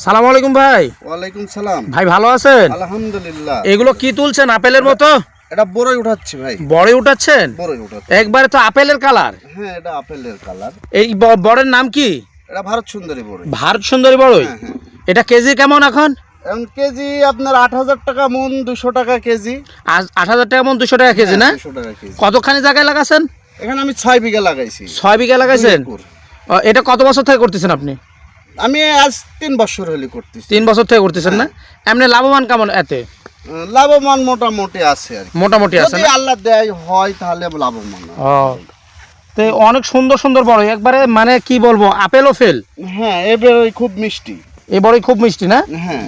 সালাম আলাইকুম ভাই। ওয়ালাইকুম সালাম। ভাই ভালো আছেন? আলহামদুলিল্লাহ। এগুলো কি তুলছেন? আপেলের মতো? এটা বড়ই উঠাচ্ছি ভাই। বড়ই উঠাচ্ছেন? বড়ই উঠাচ্ছি। একবারে তো আপেলের কালার। হ্যাঁ, এটা আপেলের কালার। এই বড়ের নাম কি? এটা ভারত সুন্দরী বড়ই। ভারত সুন্দরী বড়ই। হ্যাঁ, হ্যাঁ। এটা কেজি কেমন এখন? এখন কেজি আপনার ৮,০০০ টাকা মন, ২০০ টাকা কেজি। আজ ৮,০০০ টাকা মন, ২০০ টাকা কেজি না? ২০০ টাকা কেজি। কতখানি জায়গায় লাগাছেন? এখানে আমি ৬ বিঘা লাগাইছি। ৬ বিঘা লাগাইছেন? ২ একর। এটা কত বছর থেকে করতেছেন আপনি? আমি আজ ৩ বছর হলে করতেছি। ৩ বছর থেকে করতেছেন না? এমনি লাভবান কেমন এতে? লাভবান মোটামুটি আছে আর কি। মোটামুটি আছে যদি না? আল্লাহ দেয় হয় তাহলে লাভবান। ও, তো অনেক সুন্দর সুন্দর বড়ই, একবারে মানে কি বলবো, আপেলও ফেল। হ্যাঁ, এবার খুব মিষ্টি। এই বড়ই খুব মিষ্টি না? হ্যাঁ,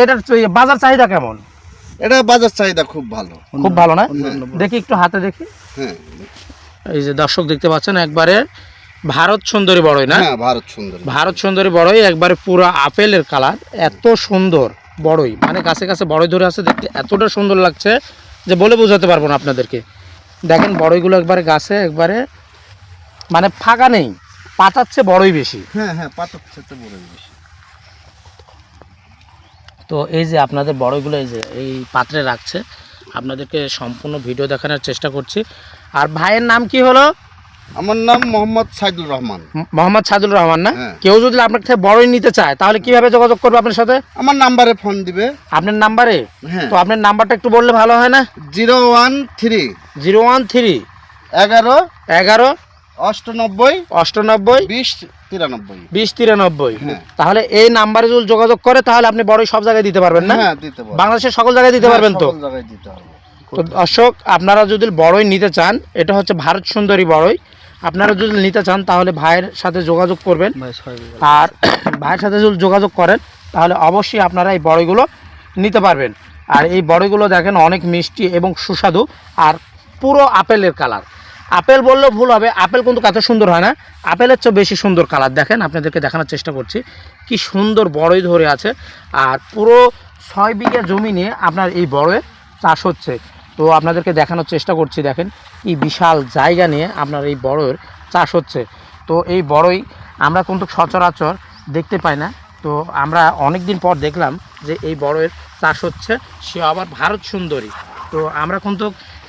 এটার বাজার চাহিদা কেমন? এটা বাজার চাহিদা খুব ভালো। খুব ভালো না? দেখি একটু হাতে দেখি। হ্যাঁ, এই যে দর্শক দেখতে পাচ্ছেন, একবারে ভারত সুন্দরী বড়ই না? হ্যাঁ, ভারত সুন্দরী। ভারত সুন্দরী বড়ই, একবারে পুরো আপেলের কালার, এত সুন্দর বড়ই, মানে কাছে কাছে বড়ই ধরে আছে, দেখতে এতটা সুন্দর লাগছে যে বলে বোঝাতে পারবো না আপনাদেরকে। দেখেন বড়ইগুলো একবারে গাছে, একবারে মানে ফাঁকা নেই, পাতাচ্ছে বড়ই বেশি। হ্যাঁ, হ্যাঁ, পাতার সাথে বড়ই বেশি। তো এই যে আপনাদের বড়ইগুলো এই যে এই পাত্রে রাখছে, আপনাদেরকে সম্পূর্ণ ভিডিও দেখানোর চেষ্টা করছি। আর ভাইয়ের নাম কি হলো? আমার নাম মোহাম্মদ সাইদুল রহমান। মোহাম্মদ সাদুল রহমান না? হ্যাঁ। কেউ যদি আপনার থেকে বড়ই নিতে চায় তাহলে কিভাবে যোগাযোগ করবে আপনার সাথে? আমার নাম্বারে ফোন দিবে। আপনার নাম্বারে? হ্যাঁ। তো আপনার নাম্বারটা একটু বললে ভালো হয় না? 013 013 11 11 98 98 20 93। 20 93। হ্যাঁ। তাহলে এই নাম্বারে যদি যোগাযোগ করে তাহলে আপনি বড়ই সব জায়গায় দিতে পারবেন না? হ্যাঁ, দিতে পারবো। বাংলাদেশের সকল জায়গায় দিতে পারবেন তো? সকল জায়গায় দিতে হবে। তো দর্শক, আপনারা যদি বড়ই নিতে চান, এটা হচ্ছে ভারত সুন্দরী বড়ই, আপনারা যদি নিতে চান তাহলে ভাইয়ের সাথে যোগাযোগ করবেন। আর ভাইয়ের সাথে যদি যোগাযোগ করেন তাহলে অবশ্যই আপনারা এই বড়ইগুলো নিতে পারবেন। আর এই বড়ইগুলো দেখেন অনেক মিষ্টি এবং সুস্বাদু, আর পুরো আপেলের কালার। আপেল বললেও ভুল হবে, আপেল কিন্তু এত সুন্দর হয় না, আপেলের চেয়ে বেশি সুন্দর কালার। দেখেন আপনাদেরকে দেখানোর চেষ্টা করছি, কি সুন্দর বড়ই ধরে আছে। আর পুরো ৬ বিঘা জমি নিয়ে আপনার এই বড়ের চাষ হচ্ছে। তো আপনাদেরকে দেখানোর চেষ্টা করছি, দেখেন কি বিশাল জায়গা নিয়ে আপনার এই বড়ের চাষ হচ্ছে। তো এই বড়ই আমরা কিন্তু সচরাচর দেখতে পাই না। তো আমরা অনেক দিন পর দেখলাম যে এই বড়ের চাষ হচ্ছে, সে আবার ভারত সুন্দরী। তো আমরা কিন্তু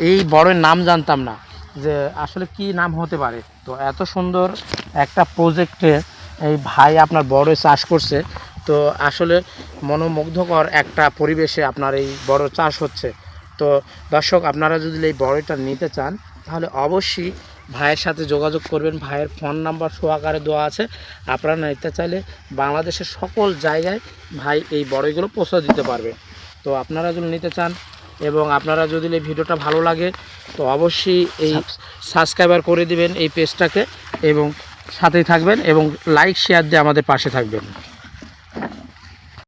এই বড়ের নাম জানতাম না যে আসলে কি নাম হতে পারে। তো এত সুন্দর একটা প্রজেক্টে এই ভাই আপনার বড় চাষ করছে। তো আসলে মনোমুগ্ধকর একটা পরিবেশে আপনার এই বড় চাষ হচ্ছে। তো দর্শক, আপনারা যদি এই বড়টা নিতে চান তাহলে অবশ্যই ভাইয়ের সাথে যোগাযোগ করবেন। ভাইয়ের ফোন নাম্বার সহকারে দেওয়া আছে। আপনারা নিতে চাইলে বাংলাদেশের সকল জায়গায় ভাই এই বড়ইগুলো পৌঁছে দিতে পারবে। তো আপনারা যদি নিতে চান এবং আপনারা যদি এই ভিডিওটা ভালো লাগে তো অবশ্যই এই সাবস্ক্রাইবার করে দিবেন এই পেজটাকে, এবং সাথেই থাকবেন এবং লাইক শেয়ার দিয়ে আমাদের পাশে থাকবেন।